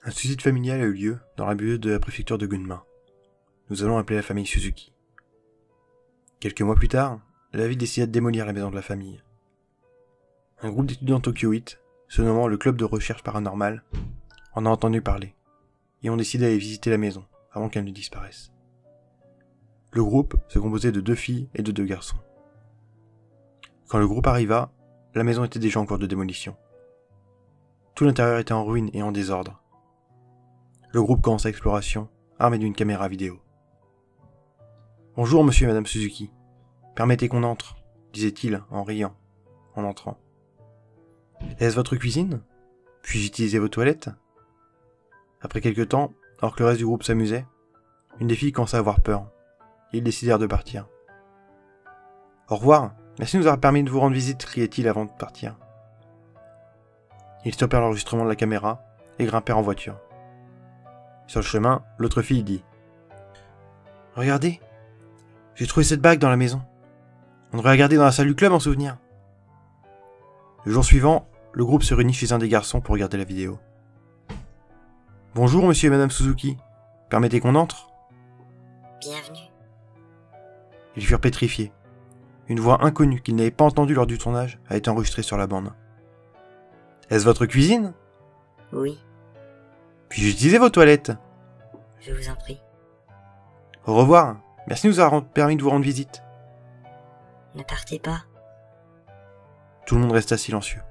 Un suicide familial a eu lieu dans la banlieue de la préfecture de Gunma. Nous allons appeler la famille Suzuki. Quelques mois plus tard, la ville décida de démolir la maison de la famille. Un groupe d'étudiants tokyoïtes, se nommant le Club de Recherche Paranormale, en a entendu parler, et ont décidé d'aller visiter la maison, avant qu'elle ne disparaisse. Le groupe se composait de 2 filles et de 2 garçons. Quand le groupe arriva, la maison était déjà en cours de démolition. Tout l'intérieur était en ruine et en désordre. Le groupe commença l'exploration, armé d'une caméra vidéo. « Bonjour, monsieur et madame Suzuki. Permettez qu'on entre, » disait-il en riant, en entrant. « Est-ce votre cuisine ? Puis-je utiliser vos toilettes ?» Après quelque temps, alors que le reste du groupe s'amusait, une des filles commença à avoir peur. Ils décidèrent de partir. « Au revoir, merci de nous avoir permis de vous rendre visite, » criait-il avant de partir. Ils stoppèrent l'enregistrement de la caméra et grimpèrent en voiture. Sur le chemin, l'autre fille dit « Regardez, j'ai trouvé cette bague dans la maison. On devrait la garder dans la salle du club en souvenir. » Le jour suivant, le groupe se réunit chez un des garçons pour regarder la vidéo. « Bonjour, monsieur et madame Suzuki. Permettez qu'on entre ?» Bienvenue. Ils furent pétrifiés. Une voix inconnue qu'ils n'avaient pas entendue lors du tournage a été enregistrée sur la bande. « Est-ce votre cuisine ? Oui, Puis-je utiliser vos toilettes ? je vous en prie. Au revoir. Merci de nous avoir permis de vous rendre visite. » Ne partez pas. Tout le monde resta silencieux.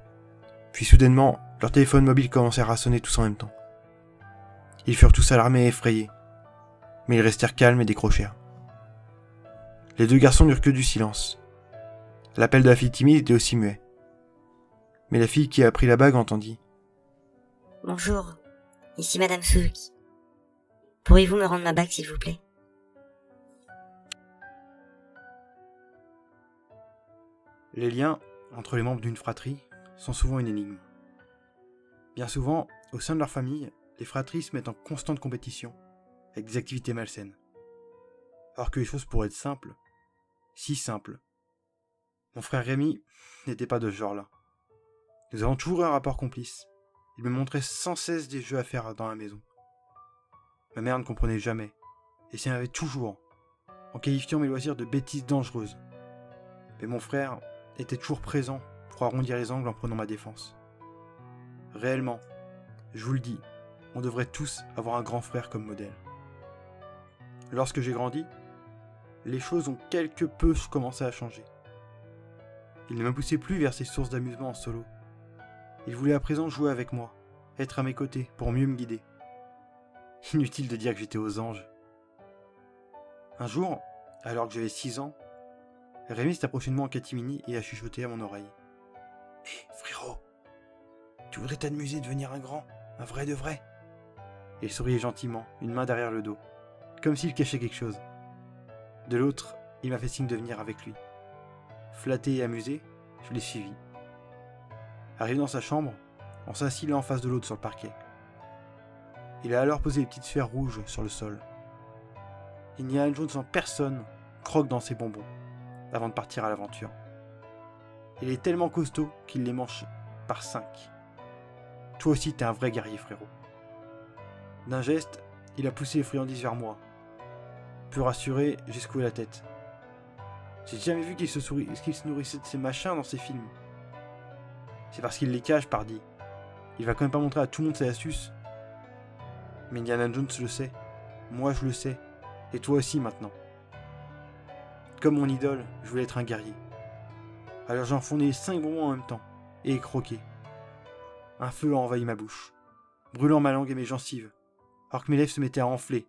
Puis soudainement, leurs téléphones mobiles commencèrent à sonner tous en même temps. Ils furent tous alarmés et effrayés. Mais ils restèrent calmes et décrochèrent. Les 2 garçons n'eurent que du silence. L'appel de la fille timide était aussi muet. Mais la fille qui a pris la bague entendit. Bonjour, ici Madame Suzuki. Pourriez-vous me rendre ma bague, s'il vous plaît ? Les liens entre les membres d'une fratrie sont souvent une énigme. Bien souvent, au sein de leur famille, les fratries se mettent en constante compétition, avec des activités malsaines. Alors que les choses pourraient être simples, si simples. Mon frère Rémi n'était pas de ce genre-là. Nous avons toujours eu un rapport complice. Il me montrait sans cesse des jeux à faire dans la maison. Ma mère ne comprenait jamais, et s'y avait toujours, en qualifiant mes loisirs de bêtises dangereuses. Mais mon frère était toujours présent pour arrondir les angles en prenant ma défense. Réellement, je vous le dis, on devrait tous avoir un grand frère comme modèle. Lorsque j'ai grandi, les choses ont quelque peu commencé à changer. Il ne me poussait plus vers ces sources d'amusement en solo. Il voulait à présent jouer avec moi, être à mes côtés pour mieux me guider. Inutile de dire que j'étais aux anges. Un jour, alors que j'avais 6 ans, Rémi s'est approché de moi en catimini et a chuchoté à mon oreille. « Hé, frérot, tu voudrais t'amuser de devenir un grand, un vrai de vrai ?» Il souriait gentiment, une main derrière le dos, comme s'il cachait quelque chose. De l'autre, il m'a fait signe de venir avec lui. Flatté et amusé, je l'ai suivi. Arrivé dans sa chambre, on s'assit l'un en face de l'autre sur le parquet. Il a alors posé les petites sphères rouges sur le sol. Indiana Jones en personne croque dans ses bonbons, avant de partir à l'aventure. Il est tellement costaud qu'il les mange par 5. Toi aussi t'es un vrai guerrier, frérot. D'un geste, il a poussé les friandises vers moi. Peu rassuré, j'ai secoué la tête. J'ai jamais vu qu'il se nourrissait de ces machins dans ses films. C'est parce qu'il les cache, pardi. Il va quand même pas montrer à tout le monde ses astuces. Mais Indiana Jones le sait. Moi je le sais. Et toi aussi maintenant. Comme mon idole, je voulais être un guerrier. Alors j'ai enfourné 5 bonbons en même temps, et croqué. Un feu a envahi ma bouche, brûlant ma langue et mes gencives, alors que mes lèvres se mettaient à enfler.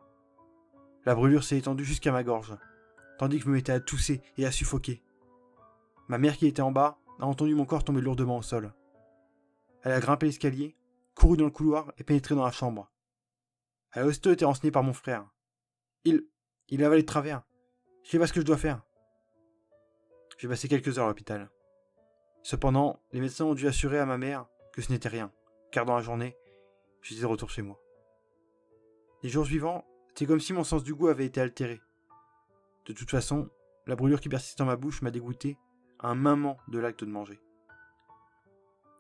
La brûlure s'est étendue jusqu'à ma gorge, tandis que je me mettais à tousser et à suffoquer. Ma mère qui était en bas a entendu mon corps tomber lourdement au sol. Elle a grimpé l'escalier, couru dans le couloir et pénétré dans la chambre. Elle a aussitôt été renseignée par mon frère. Il a avalé de travers. Je sais pas ce que je dois faire. J'ai passé quelques heures à l'hôpital. Cependant, les médecins ont dû assurer à ma mère que ce n'était rien, car dans la journée, j'étais de retour chez moi. Les jours suivants, c'est comme si mon sens du goût avait été altéré. De toute façon, la brûlure qui persiste dans ma bouche m'a dégoûté à un moment de l'acte de manger.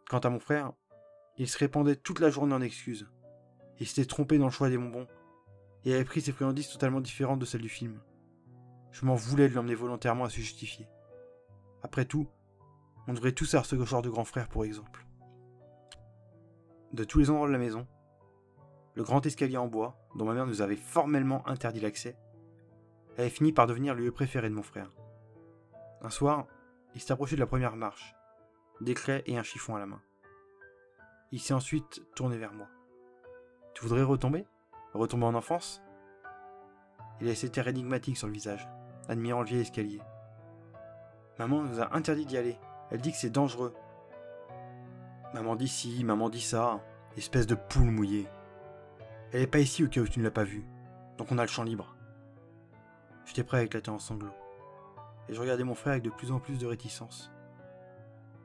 Quant à mon frère, il se répandait toute la journée en excuses. Il s'était trompé dans le choix des bonbons et avait pris ses friandises totalement différentes de celles du film. Je m'en voulais de l'emmener volontairement à se justifier. Après tout, on devrait tous avoir ce genre de grand frère pour exemple. De tous les endroits de la maison, le grand escalier en bois, dont ma mère nous avait formellement interdit l'accès, avait fini par devenir le lieu préféré de mon frère. Un soir, il s'est approché de la première marche, des craies et un chiffon à la main. Il s'est ensuite tourné vers moi. « Tu voudrais retomber ? Retomber en enfance ?» Il a cet air énigmatique sur le visage, admirant le vieil escalier. « Maman nous a interdit d'y aller. Elle dit que c'est dangereux. » Maman dit ci, maman dit ça. Espèce de poule mouillée. Elle est pas ici au cas où tu ne l'as pas vue. Donc on a le champ libre. J'étais prêt à éclater en sanglots. Et je regardais mon frère avec de plus en plus de réticence.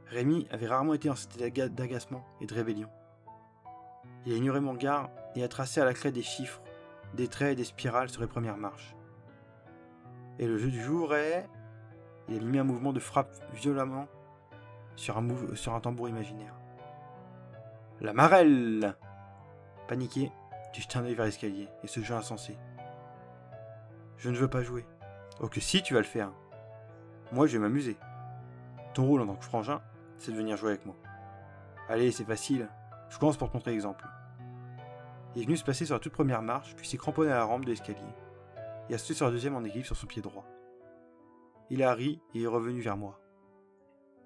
Rémi avait rarement été en cet état d'agacement et de rébellion. Il a ignoré mon regard et a tracé à la craie des chiffres, des traits et des spirales sur les premières marches. Et le jeu du jour est... Il a mis un mouvement de frappe violemment sur un tambour imaginaire. La marelle! Paniqué, j'ai jeté un œil vers l'escalier et ce jeu insensé. Je ne veux pas jouer. Oh que si, tu vas le faire. Moi, je vais m'amuser. Ton rôle en tant que frangin, c'est de venir jouer avec moi. Allez, c'est facile. Je commence par te montrer l'exemple. Il est venu se placer sur la toute première marche, puis s'est cramponné à la rampe de l'escalier, et a sauté sur la deuxième en équilibre sur son pied droit. Il a ri et est revenu vers moi.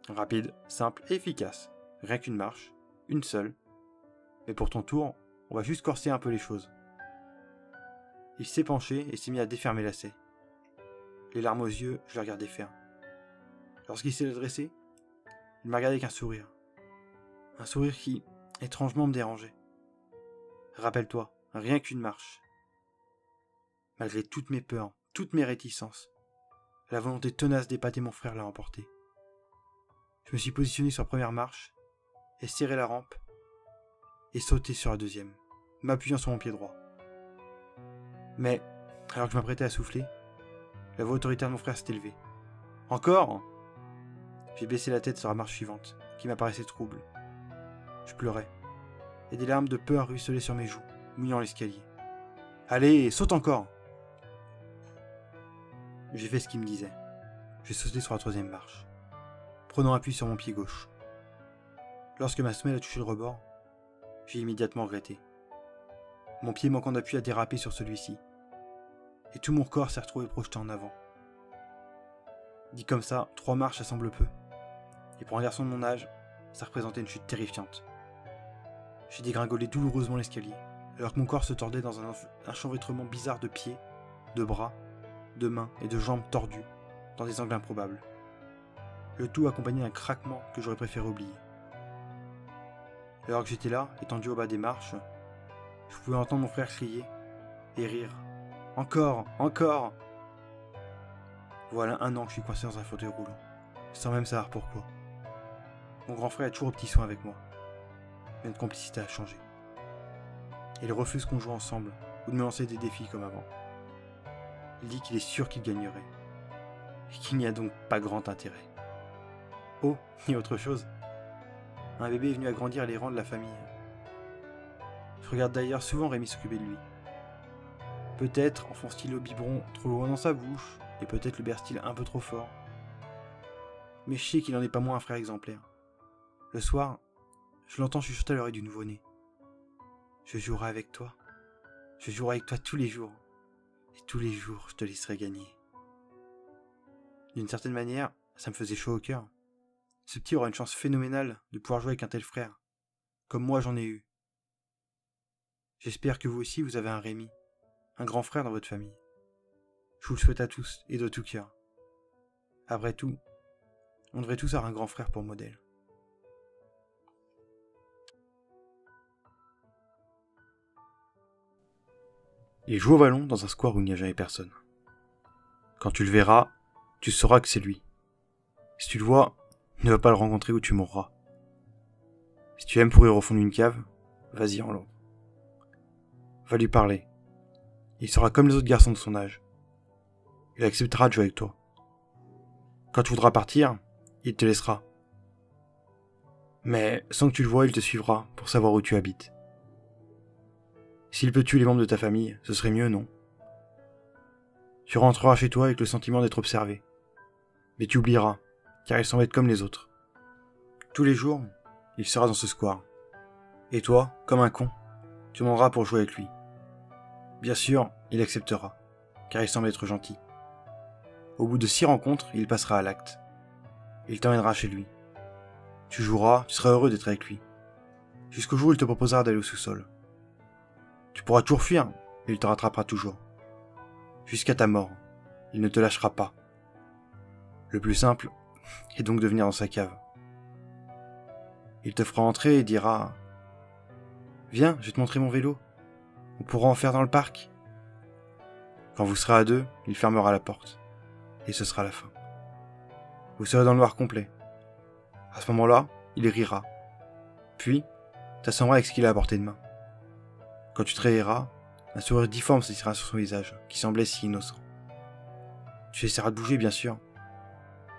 Rapide, simple et efficace. Rien qu'une marche, une seule. Mais pour ton tour, on va juste corser un peu les choses. Il s'est penché et s'est mis à défermer lacets. Les larmes aux yeux, je le regardais faire. Lorsqu'il s'est redressé, il m'a regardé avec un sourire. Un sourire qui, étrangement, me dérangeait. Rappelle-toi, rien qu'une marche. Malgré toutes mes peurs, toutes mes réticences, la volonté tenace d'épater mon frère l'a emporté. Je me suis positionné sur la première marche, et serré la rampe, et sauté sur la deuxième, m'appuyant sur mon pied droit. Mais, alors que je m'apprêtais à souffler, la voix autoritaire de mon frère s'est élevée. « Encore !» J'ai baissé la tête sur la marche suivante, qui m'apparaissait trouble. Je pleurais, et des larmes de peur ruisselaient sur mes joues, mouillant l'escalier. « Allez, saute encore !» J'ai fait ce qu'il me disait. J'ai sauté sur la troisième marche, prenant appui sur mon pied gauche. Lorsque ma semelle a touché le rebord, j'ai immédiatement regretté. Mon pied manquant d'appui a dérapé sur celui-ci, et tout mon corps s'est retrouvé projeté en avant. Dit comme ça, 3 marches ça semble peu, et pour un garçon de mon âge, ça représentait une chute terrifiante. J'ai dégringolé douloureusement l'escalier, alors que mon corps se tordait dans un enchevêtrement bizarre de pieds, de bras, de mains et de jambes tordues, dans des angles improbables. Le tout accompagné d'un craquement que j'aurais préféré oublier. Alors que j'étais là, étendu au bas des marches, je pouvais entendre mon frère crier et rire. « Encore, encore !» Voilà 1 an que je suis coincé dans un fauteuil roulant, sans même savoir pourquoi. Mon grand frère est toujours au petit soin avec moi, mais notre complicité a changé. Il refuse qu'on joue ensemble ou de me lancer des défis comme avant. Il dit qu'il est sûr qu'il gagnerait, et qu'il n'y a donc pas grand intérêt. Oh, et autre chose, un bébé est venu agrandir les rangs de la famille. Je regarde d'ailleurs souvent Rémi s'occuper de lui. Peut-être enfonce-t-il le biberon trop loin dans sa bouche, et peut-être le berce-t-il un peu trop fort. Mais je sais qu'il n'en est pas moins un frère exemplaire. Le soir, je l'entends chuchoter à l'oreille du nouveau-né. Je jouerai avec toi. Je jouerai avec toi tous les jours. Et tous les jours, je te laisserai gagner. D'une certaine manière, ça me faisait chaud au cœur. Ce petit aura une chance phénoménale de pouvoir jouer avec un tel frère, comme moi j'en ai eu. J'espère que vous aussi vous avez un Rémi, un grand frère dans votre famille. Je vous le souhaite à tous et de tout cœur. Après tout, on devrait tous avoir un grand frère pour modèle. Il joue au ballon dans un square où il n'y a jamais personne. Quand tu le verras, tu sauras que c'est lui. Si tu le vois, ne va pas le rencontrer ou tu mourras. Si tu aimes pourrir au fond d'une cave, vas-y en l'eau. Va lui parler. Il sera comme les autres garçons de son âge. Il acceptera de jouer avec toi. Quand tu voudras partir, il te laissera. Mais sans que tu le vois, il te suivra pour savoir où tu habites. S'il peut tuer les membres de ta famille, ce serait mieux, non? Tu rentreras chez toi avec le sentiment d'être observé. Mais tu oublieras, car il semble être comme les autres. Tous les jours, il sera dans ce square. Et toi, comme un con, tu demanderas pour jouer avec lui. Bien sûr, il acceptera, car il semble être gentil. Au bout de 6 rencontres, il passera à l'acte. Il t'emmènera chez lui. Tu joueras, tu seras heureux d'être avec lui. Jusqu'au jour où il te proposera d'aller au sous-sol. Tu pourras toujours fuir, mais il te rattrapera toujours. Jusqu'à ta mort, il ne te lâchera pas. Le plus simple est donc de venir dans sa cave. Il te fera entrer et dira « Viens, je vais te montrer mon vélo. On pourra en faire dans le parc. » Quand vous serez à deux, il fermera la porte. Et ce sera la fin. Vous serez dans le noir complet. À ce moment-là, il rira. Puis, t'assommeras avec ce qu'il a à portée de main. Quand tu te réveilleras, un sourire difforme se tissera sur son visage, qui semblait si innocent. Tu essaieras de bouger, bien sûr.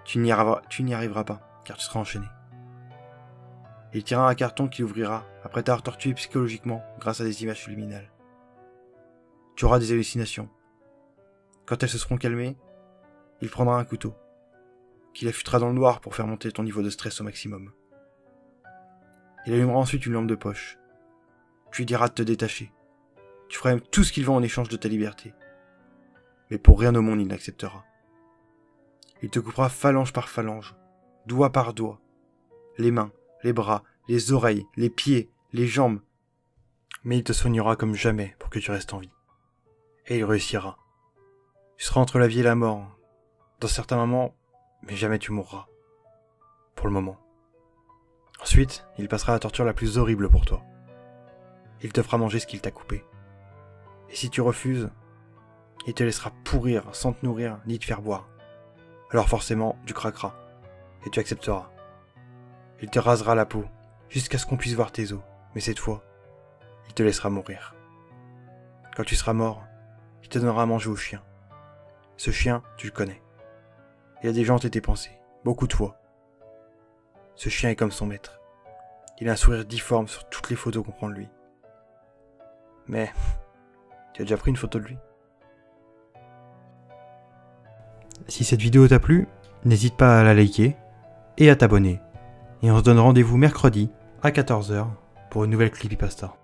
Tu n'y arriveras pas, car tu seras enchaîné. Il tirera un carton qui ouvrira, après t'avoir torturé psychologiquement grâce à des images subliminales. Tu auras des hallucinations. Quand elles se seront calmées, il prendra un couteau, qu'il affûtera dans le noir pour faire monter ton niveau de stress au maximum. Il allumera ensuite une lampe de poche. Tu lui diras de te détacher. Tu feras même tout ce qu'il veut en échange de ta liberté. Mais pour rien au monde il n'acceptera. Il te coupera phalange par phalange, doigt par doigt, les mains, les bras, les oreilles, les pieds, les jambes. Mais il te soignera comme jamais pour que tu restes en vie. Et il réussira. Tu seras entre la vie et la mort, dans certains moments, mais jamais tu mourras. Pour le moment. Ensuite, il passera la torture la plus horrible pour toi. Il te fera manger ce qu'il t'a coupé. Et si tu refuses, il te laissera pourrir sans te nourrir ni te faire boire. Alors forcément, tu craqueras. Et tu accepteras. Il te rasera la peau, jusqu'à ce qu'on puisse voir tes os. Mais cette fois, il te laissera mourir. Quand tu seras mort, il te donnera à manger au chien. Ce chien, tu le connais. Il a déjà hanté tes pensées, beaucoup de fois. Ce chien est comme son maître. Il a un sourire difforme sur toutes les photos qu'on prend de lui. Mais, tu as déjà pris une photo de lui? Si cette vidéo t'a plu, n'hésite pas à la liker et à t'abonner. Et on se donne rendez-vous mercredi à 14 h pour une nouvelle Creepypasta.